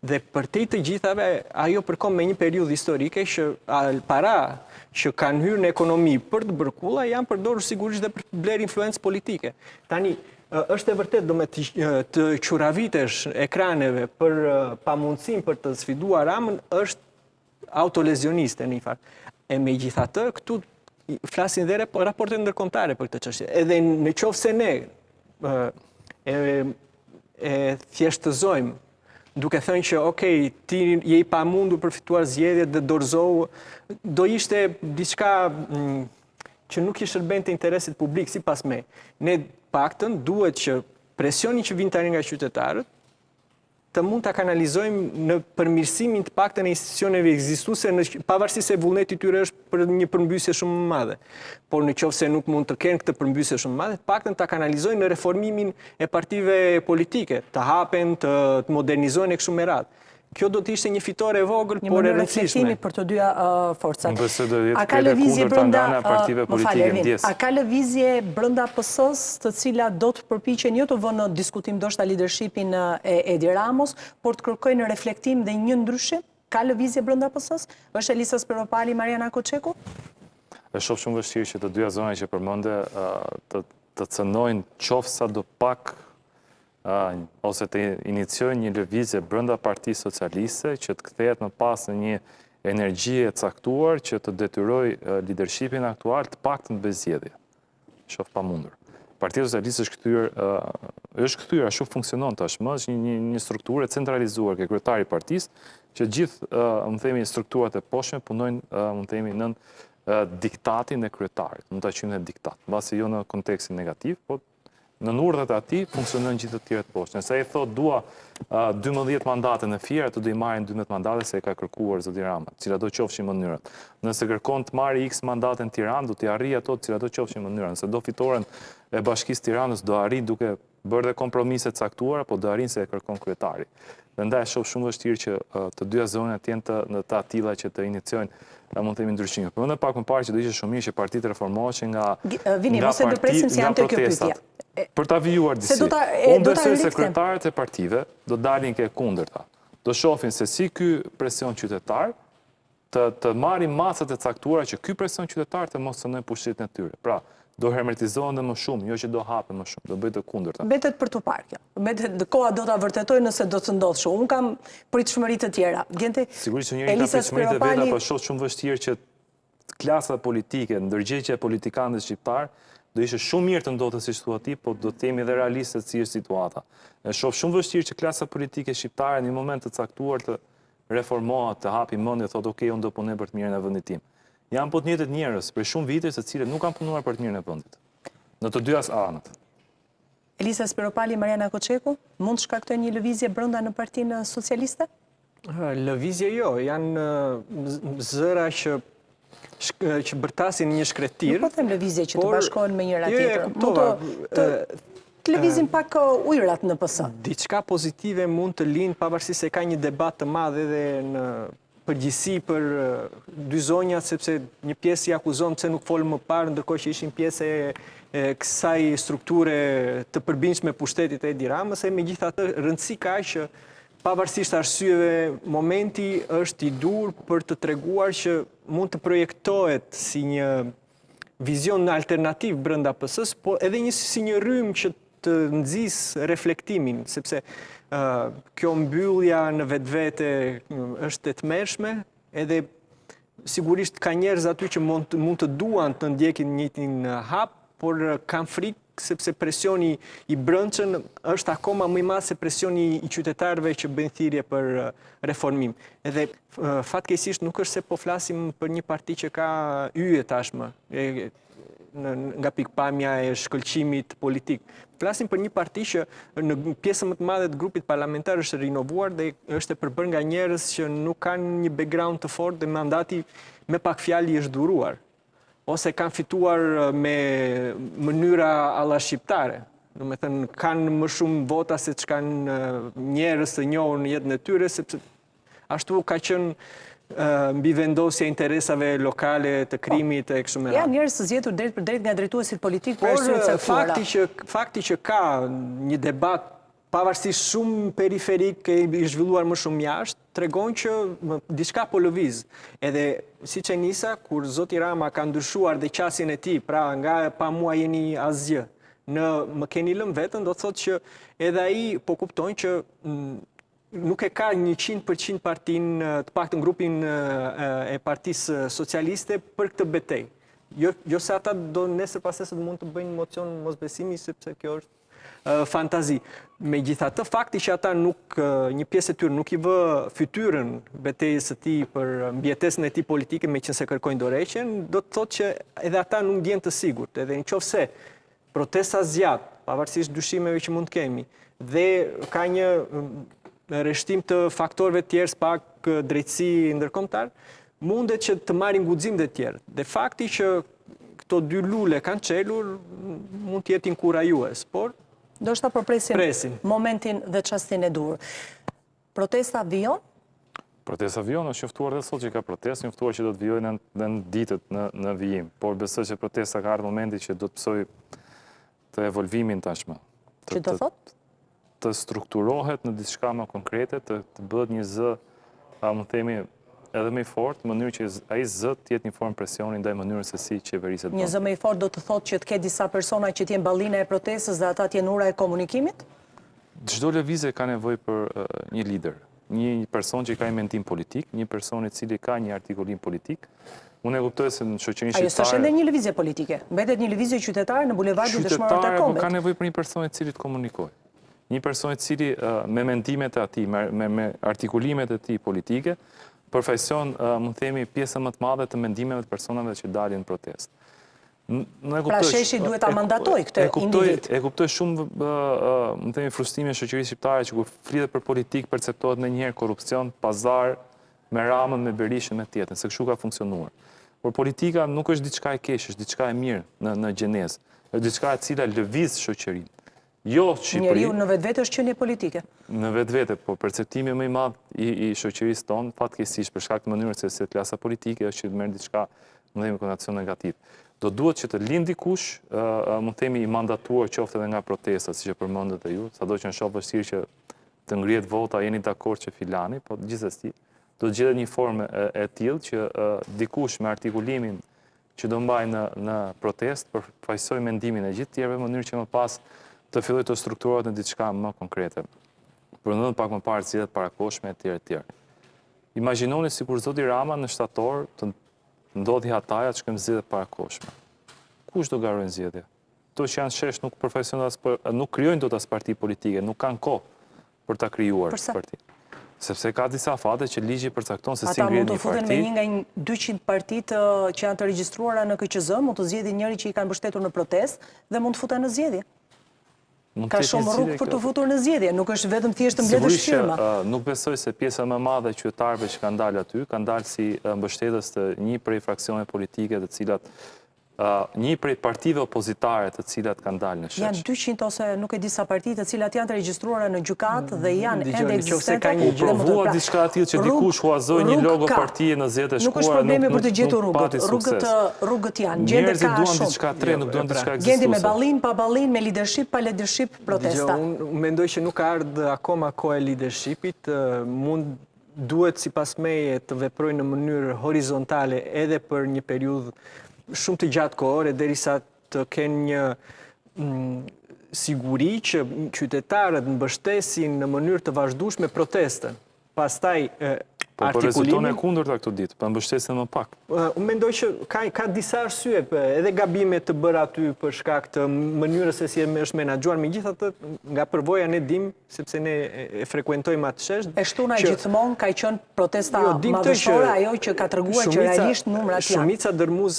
Dhe për të gjithave, ajo përkom me një periudhë historike që para që kanë hyrë në ekonomi për të bërkulla, janë përdorur sigurisht dhe për të blerë influencë politike. Tani, është e vërtet do me të quravitesh ekraneve për pamundësim për të sfiduar Ramën, është autolezioniste në një farë. E me gjithatë, këtu flasin dhe raportet ndërkombëtare për këtë çështje. Edhe në qoftë se ne e thjeshtëzojmë, duke thënë që, okej, ti je i pamundur për fituar zgjedhjet dhe dorëzohu, do ishte diçka që nuk i shërbente interesit publik, sipas me. Ne paktën duhet që presioni që vjen tani nga qytetarët të mund ta kanalizojmë në përmirësimin të paktën e institucioneve ekzistuese, pavarësisht se vullneti i tyre është për një përmbysje shumë më madhe. Por në qoftë se nuk mund të kenë këtë përmbysje shumë më madhe, paktën ta kanalizojnë në reformimin e partive politike, të hapen, të modernizohen e kështu me radhë. Kjo do të ishte një fitore e vogël, por e rëndësishme. Një për të dyja forcat. Nëse do jetë kundër të ndana partive politike ndjes. A ka lëvizje brenda PS-s, të cilat do të përpiqen jo të vënë në diskutim ndoshta leadershipin e Edi Ramos, por të kërkojnë reflektim dhe një ndryshim? Ka lëvizje brenda PS-s? Është Elisa Speropali, Mariana Koçeku? Është shumë shumë vështirë që të dyja zonat që përmende të cënojnë qofsa do pak ose të iniciojnë një lëvizje brenda Partisë Socialiste që të kthehet më pas në një energji e caktuar që të detyroj leadershipin aktual të paktën të bezgjedhje. Shoh pamundur. Partia Socialiste është kthyer, ashtu funksionon tashmë, është një strukturë e centralizuar ke kryetari i partisë, që gjithë, më themi, strukturat e poshtme punojnë, më themi, nën diktatin e kryetarit. Mund ta quajmë diktat, mbasi jo në kontekstin negativ, po në urdhët e atij funksionojnë gjithë të tjerët poshtë. Nëse ai thotë dua 12 mandate në Fier, ato do i marrin 12 mandate se e ka kërkuar zoti Rama, cilat do qofshin mënyrat. Nëse kërkon të marrë X mandate në Tiranë, do t'i arrijë ato cilat do qofshin mënyrat. Nëse do fitoren e Bashkisë Tiranës, do arrijë duke bërë dhe kompromise të caktuara, po do arrijë se e kërkon kryetari. Prandaj është shumë vështirë që të dyja zonat të jenë në të tilla që të iniciojnë mund të themi ndryshime. Por më pak më parë që do ishte shumë mirë që partitë reformoheshin nga protestat. Për ta vijuar disi. Unë besoj se kryetarët e partive do dalin ke kundërta. Do shohin se si ky presion qytetar të marrin masat e caktuara që ky presion qytetar të mos cënojë pushtetin e tyre. Pra, do hermetizohen dhe më shumë, jo që do hapen më shumë, do bëjë të kundërta. Mbetet për të parë kjo. Mbetet koha do ta vërtetojë nëse do të ndodhë shumë. Unë kam pritshmëri të tjera. Sigurisht që njëri ka pritshmëri të veta, por shoh shumë vështirë që klasa politike, ndërgjegjja e politikanëve shqiptar do ishte shumë mirë të ndodhte siç thua ti, po do të jemi dhe realistë se si është situata. E shoh shumë vështirë që klasa politike shqiptare në një moment të caktuar të reformohet, të hapi mendje, thotë ok, unë do punoj për të mirën e vendit tim. Janë po të njëjtët njerëz për shumë vite se cilët nuk kanë punuar për të mirën e vendit. Në të dyja anët. Elisa Speropali, Mariana Koçeku, mund të shkaktojnë një lëvizje brenda në Partinë Socialiste? Lëvizje jo, janë zëra që bërtasin një shkretir. Nuk po them lëvizje që të bashkohen me njëra tjetrën. Mund të lëvizin pak ujërat në PS. Diçka pozitive mund të lind pavarësisht se ka një debat të madh edhe në përgjithësi për dy zonjat, sepse një pjesë i akuzon pse nuk folën më parë, ndërkohë që ishin pjesë e kësaj strukture të përbindshme pushtetit e Edi Ramës, e megjithatë rëndësi ka që pavarësisht arsyeve, momenti është i dur për të treguar që mund të projektohet si një vizion alternativ brenda PS-s, po edhe si një rrymë që të nxjisë reflektimin, sepse kjo mbyllja në vetvete është e tmerrshme, edhe sigurisht ka njerëz aty që mund të duan të ndjekin njëtin hap, por kanë frikë sepse presioni i brendshëm është akoma më i madh se presioni i qytetarëve që bëjnë thirrje për reformim. Edhe fatkeqësisht nuk është se po flasim për një parti që ka yje tashmë nga pikpamja e shkëlqimit politik. Flasim për një parti që në pjesën më të madhe të grupit parlamentar është rinovuar dhe është e përbërë nga njerëz që nuk kanë një background të fortë dhe mandati me pak fjalë i është duruar. Ose kanë fituar me mënyra alla shqiptare. Do me thënë, kanë më shumë vota se që kanë njerëz të njohur në jetën e tyre, sepse ashtu ka qenë mbi vendosja interesave lokale të krimit e kështu me radhë. Ja, njerëz të zgjedhur drejt për drejt nga drejtuesit politik për arsye të caktuara. Fakti që ka një debat pavarësisht shumë periferik e i zhvilluar më shumë jashtë, tregon që diçka po lëviz. Edhe siç e nisa, kur zoti Rama ka ndryshuar dhe qasjen e tij, pra nga pa mua jeni asgjë, në më keni lëmë vetën, do të thotë që edhe ai po kuptojnë që nuk e ka 100% partinë, të paktën grupin e Partisë Socialiste për këtë betejë. Jo se ata do nesër pasesë mund të bëjnë mocion mosbesimi, sepse kjo është fantazi. Megjithatë, fakti që ata një pjesë e tyre nuk i vë fytyrën betejës së tij për mbjetesën e tij politike, meqense kërkojnë dorëheqjen, do të thotë që edhe ata nuk ndjen të sigurt. Edhe nëse protesta zgjat, pavarësisht dyshimeve që mund të kemi, dhe ka një rreshtim të faktorëve të tjerë, pak drejtësi ndërkombëtar, mundet që të marrin guxim të tjerë. Dhe fakti që këto dy lule kanë çelur mund të jetë inkurajues, por do shta përpresim momentin dhe çastin e dur. Protesta vijon? Protesta vijon, është njoftuar dhe sot që ka protestë, njoftuar që do të vijojnë në ditët në vijim. Por besoj që protesta ka ardhur momenti që do të pësoj të evolvimin tashmë. Që do thot? Të strukturohet në diçka më konkrete, të bëhet një zë, më themi, edhe më i fortë, në mënyrë që ai zë të jetë një formë presioni ndaj mënyrës se si qeveriset. Një zë më i fortë do të thotë që të ketë disa persona që t'jenë ballina e protestës dhe ata t'jenë ura e komunikimit? Çdo lëvizje ka nevojë për një lider, një person që ka një mendim politik, një person i cili ka një artikullim politik. Unë e kuptoj se në shoqërinë shqiptare. Ajo s'është ende një lëvizje politike, mbetet një lëvizje qytetare në bulevardin Dëshmorët e Kombit. Ka nevojë për një person i cili të komunikojë. Një person i cili me mendimet e tij, me artikulimet e tij politike, përfaqëson, mund themi, pjesën më të madhe të mendimeve të personave që dalin në protestë. Pra sheshi duhet ta mandatoj këtë individ. E kuptoj shumë, mund themi, frustrimin e shoqërisë shqiptare që kur flitet për politikë perceptohet menjëherë korrupsion, pazar, me Ramën, me Berishën, me tjetrin, se kështu ka funksionuar. Por politika nuk është diçka e keq, është diçka e mirë në gjenezë. Është diçka e cila lëviz shoqërinë. Jo Shqipëri. Njeriu në vetvete është qenie politike. Në vetvete, po perceptimi më i madh i shoqërisë tonë, fatkeqësisht për shkak të mënyrës se klasa politike është që merr diçka, më themi, konotacion negativ. Do duhet që të lind dikush, më themi, i mandatuar qoftë edhe nga protestat, siç e përmendët e ju, sado që në shoh vështirë që të ngrihet vota, jeni dakord që filani, po gjithsesi do të gjetet një formë e tillë që dikush me artikulimin që do mbaj në protestë përfaqësoj mendimin e gjithë tjerëve në mënyrë që më pas të filloj të strukturohet në diçka më konkrete. Përndodhet pak më parë zgjedhjet parakoshme etj. Imagjinoni sikur zoti Rama në shtator të ndodhi hataja që kemë zgjedhje parakoshme. Kush do garojnë zgjedhje? Kto që janë shesh nuk përfaqësojnë nuk krijojnë dot as parti politike, nuk kanë kohë për ta krijuar parti. Sepse ka disa fate që ligji përcakton se si ngrihet një parti. Ata mund të futen me një nga 200 partitë që janë të regjistruara në KQZ, mund të zgjedhin njëri që i kanë mbështetur në protestë dhe mund të futen në zgjedhje. Ka shumë rrugë për të futur në zgjedhje, nuk është vetëm thjesht të mbledhësh firma. Nuk besoj se pjesa më e madhe e qytetarëve që kanë dalë aty, kanë dalë si mbështetës të një prej fraksioneve politike të cilat një prej partive opozitare të cilat kanë dalë në shesh. Janë 200 ose nuk e di sa parti të cilat janë të regjistruara në gjykatë dhe janë ende ekzistente. U provua diçka e tillë që dikush huazoi një logo partie në zgjedhjet e shkuara. Nuk është problemi për të gjetur rrugët. Rrugët janë. Njerëzit duan diçka tre, nuk duan diçka ekzistuese. Gjendi me ballin, pa ballin, me leadership, pa leadership, protesta. Unë mendoj që nuk ka ardhur akoma koha e leadershipit, duhet sipas meje të veprojnë në mënyrë horizontale edhe për një periudhë shumë të gjatë kohore, derisa të kenë një siguri që qytetarët mbështesin në mënyrë të vazhdueshme protestën. Pastaj Po rezulton e kundërta këto ditë, pa mbështesën më pak. Unë mendoj që ka disa arsye, edhe gabime të bërë aty për shkak të mënyrës se si është menaxhuar, megjithatë nga përvoja ne dim, sepse ne e frekuentojmë atë shesh. E shtuna gjithmonë ka qenë protesta madhështore, ajo që ka treguar që realisht numrat janë. Shumica dërmues